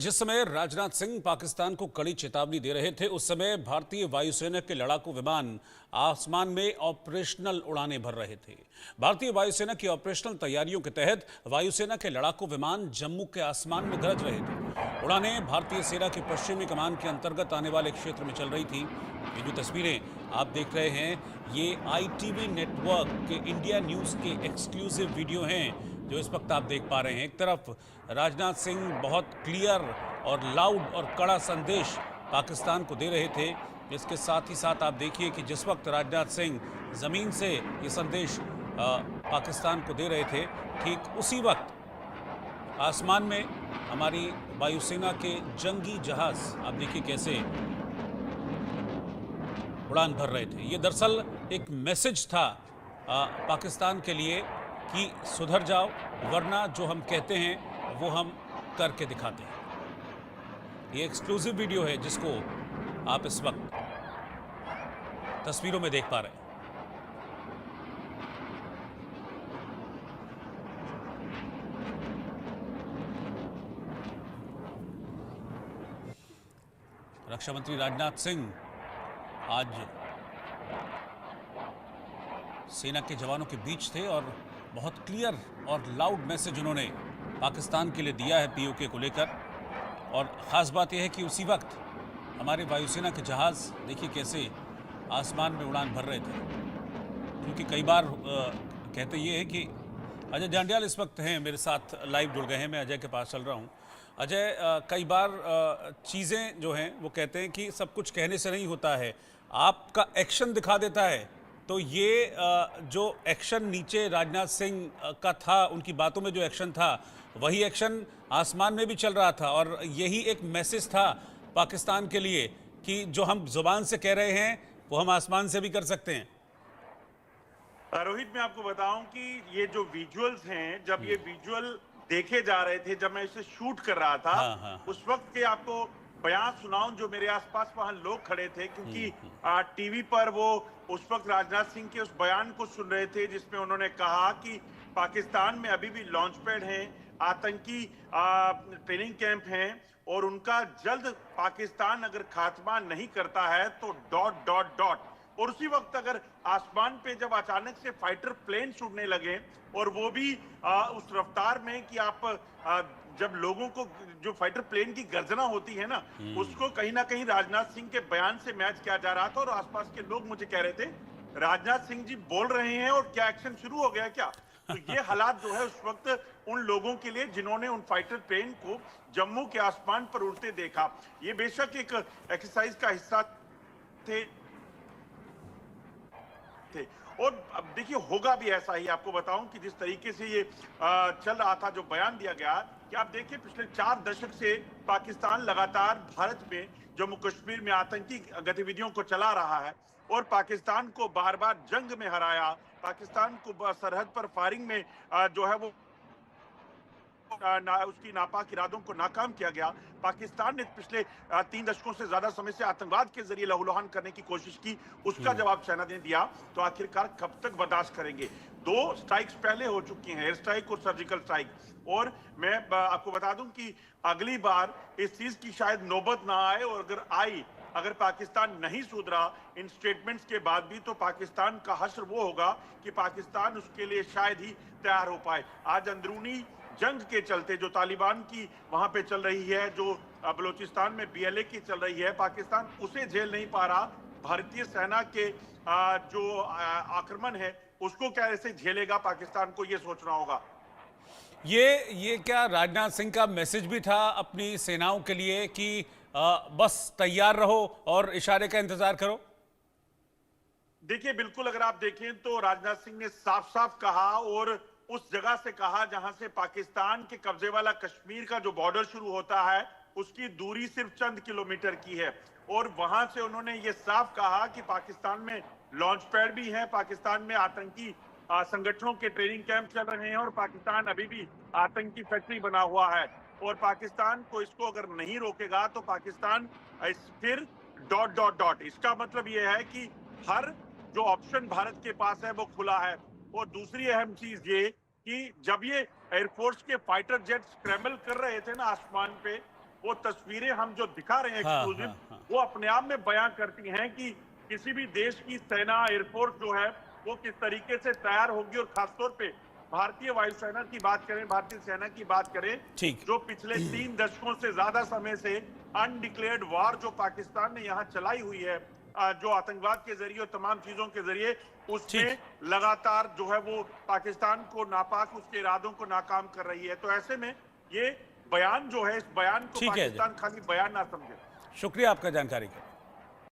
जिस समय राजनाथ सिंह पाकिस्तान को कड़ी चेतावनी दे रहे थे, उस समय भारतीय वायुसेना के लड़ाकू विमान आसमान में ऑपरेशनल उड़ानें भर रहे थे। भारतीय वायुसेना की ऑपरेशनल तैयारियों के तहत वायुसेना के लड़ाकू विमान जम्मू के आसमान में गरज रहे थे। उड़ानें भारतीय सेना की पश्चिमी कमान के अंतर्गत आने वाले क्षेत्र में चल रही थी। ये जो तस्वीरें आप देख रहे हैं, ये ITV नेटवर्क के इंडिया न्यूज के एक्सक्लूसिव वीडियो हैं जो इस वक्त आप देख पा रहे हैं। एक तरफ राजनाथ सिंह बहुत क्लियर और लाउड और कड़ा संदेश पाकिस्तान को दे रहे थे। इसके साथ ही साथ आप देखिए कि जिस वक्त राजनाथ सिंह ज़मीन से ये संदेश पाकिस्तान को दे रहे थे, ठीक उसी वक्त आसमान में हमारी वायुसेना के जंगी जहाज़ आप देखिए कैसे उड़ान भर रहे थे। ये दरअसल एक मैसेज था पाकिस्तान के लिए कि सुधर जाओ, वरना जो हम कहते हैं वो हम करके दिखाते हैं। ये एक्सक्लूसिव वीडियो है जिसको आप इस वक्त तस्वीरों में देख पा रहे हैं। रक्षा मंत्री राजनाथ सिंह आज सेना के जवानों के बीच थे और बहुत क्लियर और लाउड मैसेज उन्होंने पाकिस्तान के लिए दिया है पीओके को लेकर। और ख़ास बात यह है कि उसी वक्त हमारे वायुसेना के जहाज़ देखिए कैसे आसमान में उड़ान भर रहे थे। क्योंकि कई बार कहते ये है कि अजय जांडियाल इस वक्त हैं मेरे साथ, लाइव जुड़ गए हैं, मैं अजय के पास चल रहा हूँ। अजय, कई बार चीज़ें जो हैं वो कहते हैं कि सब कुछ कहने से नहीं होता है, आपका एक्शन दिखा देता है। तो ये जो एक्शन नीचे राजनाथ सिंह का था, उनकी बातों में जो एक्शन था, वही एक्शन आसमान में भी चल रहा था। और यही एक मैसेज था पाकिस्तान के लिए कि जो हम जुबान से कह रहे हैं वो हम आसमान से भी कर सकते हैं। रोहित, मैं आपको बताऊं कि ये जो विजुअल्स हैं, जब ये विजुअल देखे जा रहे थे, जब मैं इसे शूट कर रहा था, हाँ। उस वक्त के आपको बयान सुनाऊं जो मेरे आसपास वहां लोग खड़े थे, क्योंकि टीवी पर वो उस वक्त राजनाथ सिंह के उस बयान को सुन रहे थे जिसमें उन्होंने कहा कि पाकिस्तान में अभी भी लॉन्च पैड हैं, आतंकी ट्रेनिंग कैंप हैं और उनका जल्द पाकिस्तान अगर खात्मा नहीं करता है तो डॉट डॉट डॉट। और उसी वक्त अगर आसमान पे जब अचानक से फाइटर प्लेन उड़ने लगे और वो भी उस रफ्तार में कि आप जब लोगों को जो फाइटर प्लेन की गर्जना होती है ना, उसको कहीं ना कहीं राजनाथ सिंह के बयान से मैच किया जा रहा था। और आसपास के लोग मुझे कह रहे थे राजनाथ सिंह जी बोल रहे हैं और क्या एक्शन शुरू हो गया क्या। तो ये हालात जो है उस वक्त उन लोगों के लिए जिन्होंने उन फाइटर प्लेन को जम्मू के आसमान पर उड़ते देखा, ये बेशक एक एक्सरसाइज का हिस्सा थे। और अब देखिए होगा भी ऐसा ही। आपको बताऊं कि जिस तरीके से ये चल रहा था, जो बयान दिया गया, कि आप देखिए पिछले 4 दशक से पाकिस्तान लगातार भारत में जम्मू कश्मीर में आतंकी गतिविधियों को चला रहा है और पाकिस्तान को बार बार जंग में हराया, पाकिस्तान को सरहद पर फायरिंग में जो है वो उसकी नापाक इरादों को नाकाम किया गया। पाकिस्तान ने पिछले 3 दशकों से ज्यादा समय से आतंकवाद के जरिए लहूलुहान करने की कोशिश की, उसका जवाब चाइना ने दिया। तो आखिरकार कब तक बर्दाश्त करेंगे। 2 स्ट्राइक्स पहले हो चुकी हैं, एयर स्ट्राइक और सर्जिकल स्ट्राइक। और मैं आपको बता दूं कि अगली बार इस चीज की शायद नौबत ना आए, और अगर आई, अगर पाकिस्तान नहीं सुधरा इन स्टेटमेंट्स के बाद भी, तो पाकिस्तान का हश्र वो होगा कि पाकिस्तान उसके लिए शायद ही तैयार हो पाए। आज अंदरूनी जंग के चलते जो तालिबान की वहां पे चल रही है, जो बलूचिस्तान में BLA की चल रही है, पाकिस्तान उसे झेल नहीं पा रहा। भारतीय सेना के जो आक्रमण है उसको कैसे झेलेगा पाकिस्तान को, ये सोचना होगा। ये क्या राजनाथ सिंह का मैसेज भी था अपनी सेनाओं के लिए कि बस तैयार रहो और इशारे का इंतजार करो? देखिए बिल्कुल, अगर आप देखें तो राजनाथ सिंह ने साफ साफ कहा, और उस जगह से कहा जहां से पाकिस्तान के कब्जे वाला कश्मीर का जो बॉर्डर शुरू होता है, उसकी दूरी सिर्फ चंद किलोमीटर की है। और वहां से उन्होंने ये साफ कहा कि पाकिस्तान में लॉन्च पैड भी है, पाकिस्तान में आतंकी संगठनों के ट्रेनिंग कैंप चल रहे हैं, और पाकिस्तान अभी भी आतंकी फैक्ट्री बना हुआ है। और पाकिस्तान को इसको अगर नहीं रोकेगा तो पाकिस्तान फिर डॉट डॉट डॉट। इसका मतलब यह है कि हर जो ऑप्शन भारत के पास है वो खुला है। और दूसरी अहम चीज ये कि जब ये एयरफोर्स के फाइटर जेट स्क्रैम्बल कर रहे थे ना आसमान पे, वो तस्वीरें हम जो दिखा रहे हैं हाँ, एक्सक्लूसिव, हाँ, हाँ। वो अपने आप में बयां करती हैं कि किसी भी देश की सेना, एयरफोर्स जो है वो किस तरीके से तैयार होगी। और खासतौर पे भारतीय वायुसेना की बात करें, भारतीय सेना की बात करें, ठीक। जो पिछले 3 दशकों से ज्यादा समय से अनडिक्लेयर्ड वार जो पाकिस्तान ने यहाँ चलाई हुई है, जो आतंकवाद के जरिए और तमाम चीजों के जरिए, ठीक। उसमें लगातार जो है वो पाकिस्तान को नापाक उसके इरादों को नाकाम कर रही है। तो ऐसे में ये बयान जो है, इस बयान को ठीक है जी। पाकिस्तान खाली बयान ना समझे। शुक्रिया आपका जानकारी का।